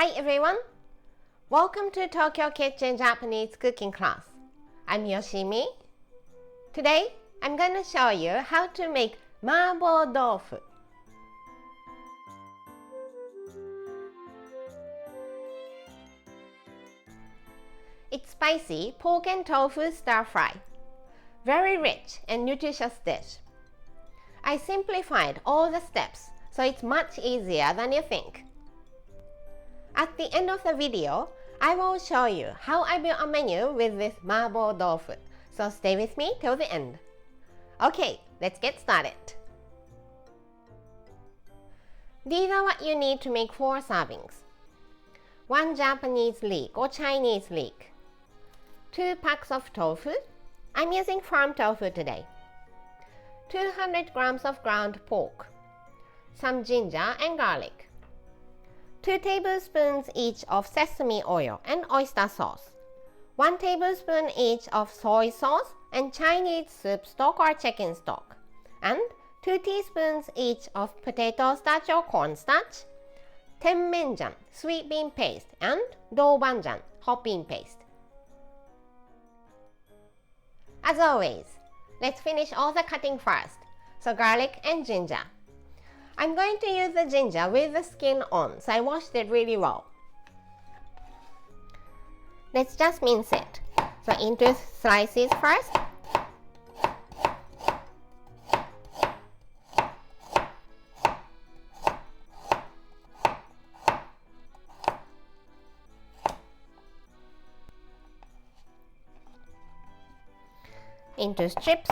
Hi everyone! Welcome to Tokyo Kitchen Japanese cooking class. I'm Yoshimi. Today, I'm going to show you how to make Mapo Tofu. It's spicy pork and tofu stir fry. Very rich and nutritious dish. I simplified all the steps so it's much easier than you think. At the end of the video, I will show you how I built a menu with this Mapo Tofu, so stay with me till the end. Okay, let's get started. These are what you need to make 4 servings. 1 Japanese leek or Chinese leek. 2 packs of tofu. I'm using farm tofu today. 200 grams of ground pork. Some ginger and garlic. 2 tablespoons each of sesame oil and oyster sauce. 1 tablespoon each of soy sauce and Chinese soup stock or chicken stock. And 2 teaspoons each of potato starch or cornstarch. Tenmenjan sweet bean paste and doubanjan hot bean paste. As always, let's finish all the cutting first. So garlic and ginger. I'm going to use the ginger with the skin on, so I washed it really well. Let's just mince it. So into slices first. Into strips.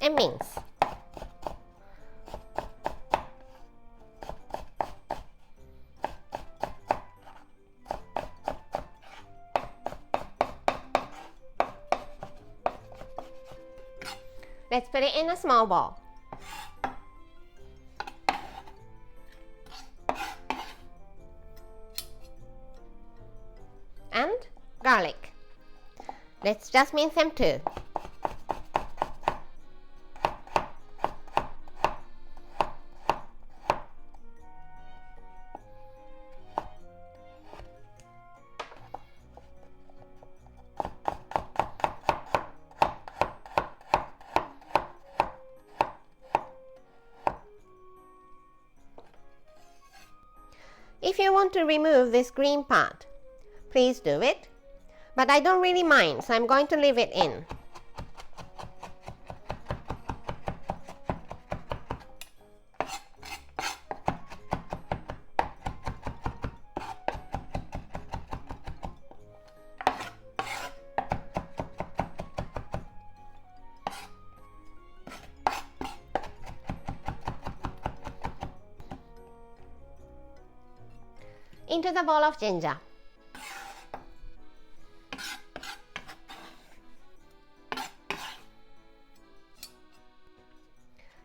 And mince. Let's put it in a small bowl. And garlic. Let's just mince them too. If you want to remove this green part, please do it. But I don't really mind, so I'm going to leave it in. Into the bowl of ginger.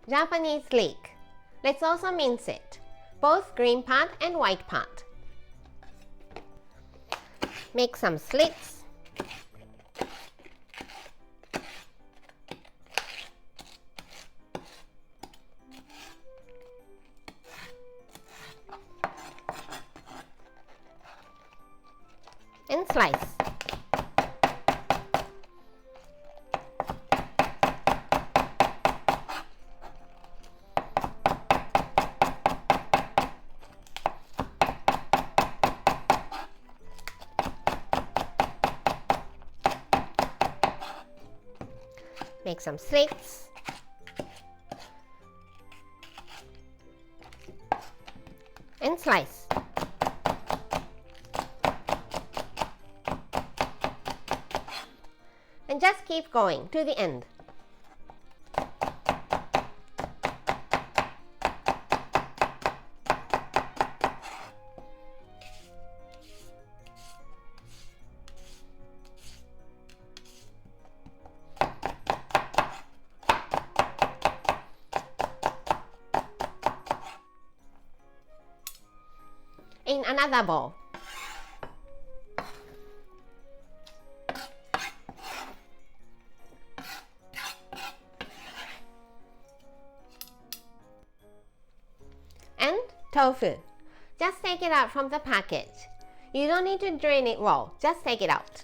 Japanese leek. Let's also mince it, both green part and white part. Make some slits. And slice. Make some slits. And slice. And just keep going to the end. in another bowl. And tofu. Just take it out from the package. You don't need to drain it raw, just take it out.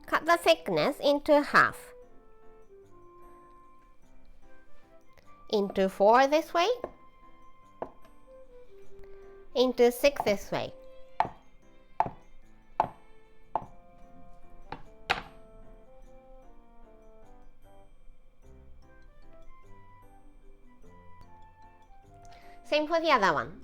Cut the thickness into half. Into 4 this way. Into 6 this way. Same for the other one.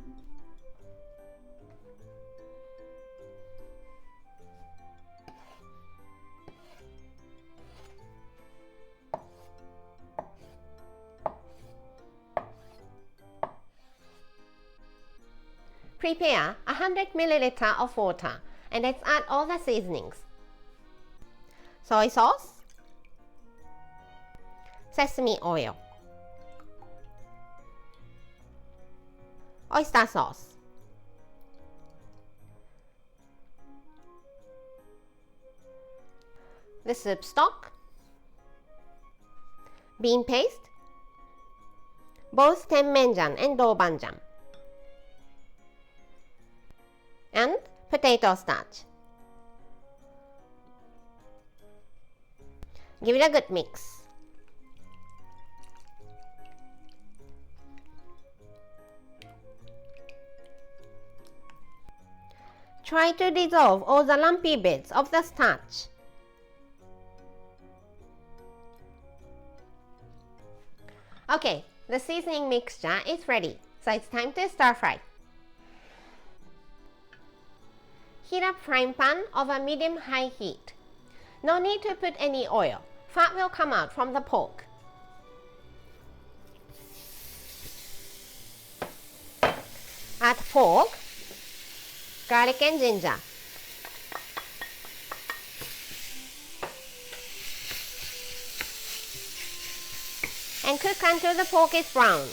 Prepare 100 ml of water and let's add all the seasonings. Soy sauce, sesame oil, oyster sauce, the soup stock, bean paste, both tenmenjan and doubanjan, and potato starch. Give it a good mix. Try to dissolve all the lumpy bits of the starch. Okay, the seasoning mixture is ready, so it's time to stir fry. Heat up frying pan over medium-high heat. No need to put any oil. Fat will come out from the pork. Add pork, garlic and ginger. And cook until the pork is browned.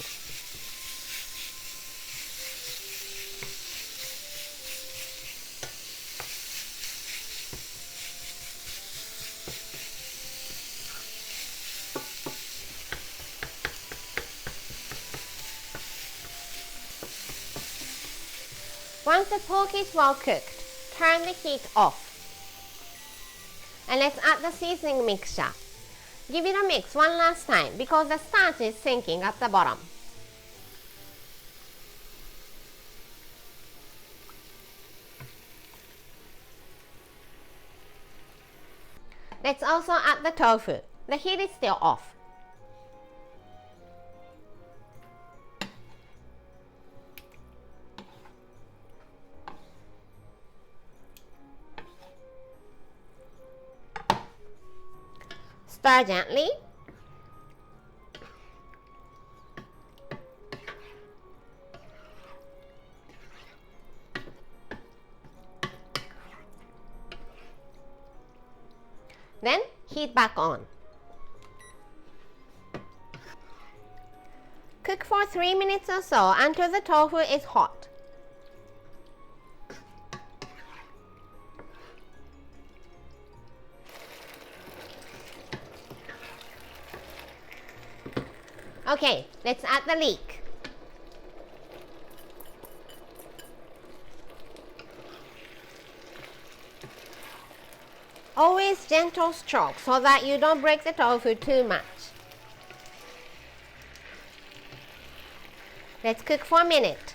Once the pork is well cooked, turn the heat off. And let's add the seasoning mixture. Give it a mix one last time because the starch is sinking at the bottom. Let's also add the tofu. The heat is still off. Stir gently. Then heat back on. Cook for 3 minutes or so until the tofu is hot. Okay, let's add the leek. Always gentle stroke so that you don't break the tofu too much. Let's cook for a minute.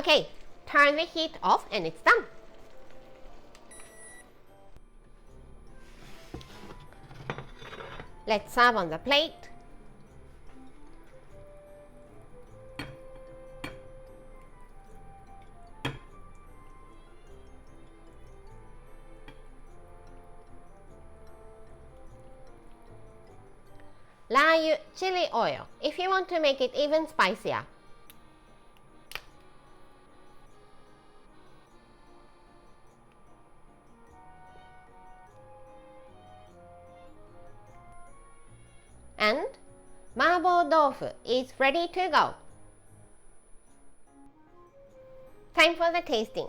Okay, turn the heat off and it's done. Let's serve on the plate. Layu chili oil if you want to make it even spicier. And Mapo Tofu is ready to go. Time for the tasting.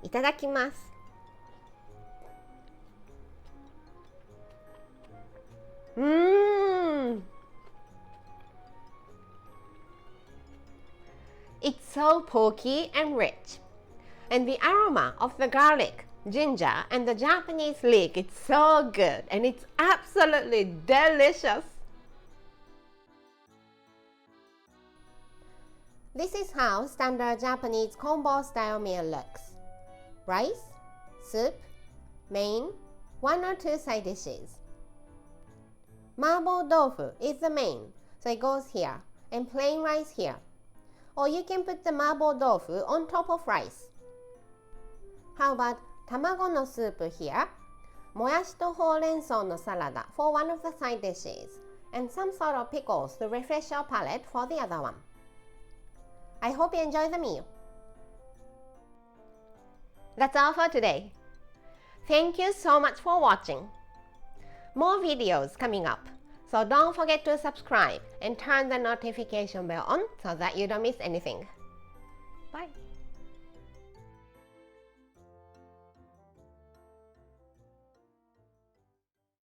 Itadakimasu. It's so porky and rich. And the aroma of the garlic, ginger, and the Japanese leek, it's so good and it's absolutely delicious. This is how standard Japanese combo style meal looks. Rice, soup, main, 1 or 2 side dishes. Mapo tofu is the main, so it goes here, and plain rice here. Or you can put the mapo tofu on top of rice. How about tamago no soup here, moyashi to hourenson no salad for one of the side dishes, and some sort of pickles to refresh your palate for the other one. I hope you enjoy the meal. That's all for today. Thank you so much for watching. More videos coming up, so don't forget to subscribe and turn the notification bell on so that you don't miss anything. Bye.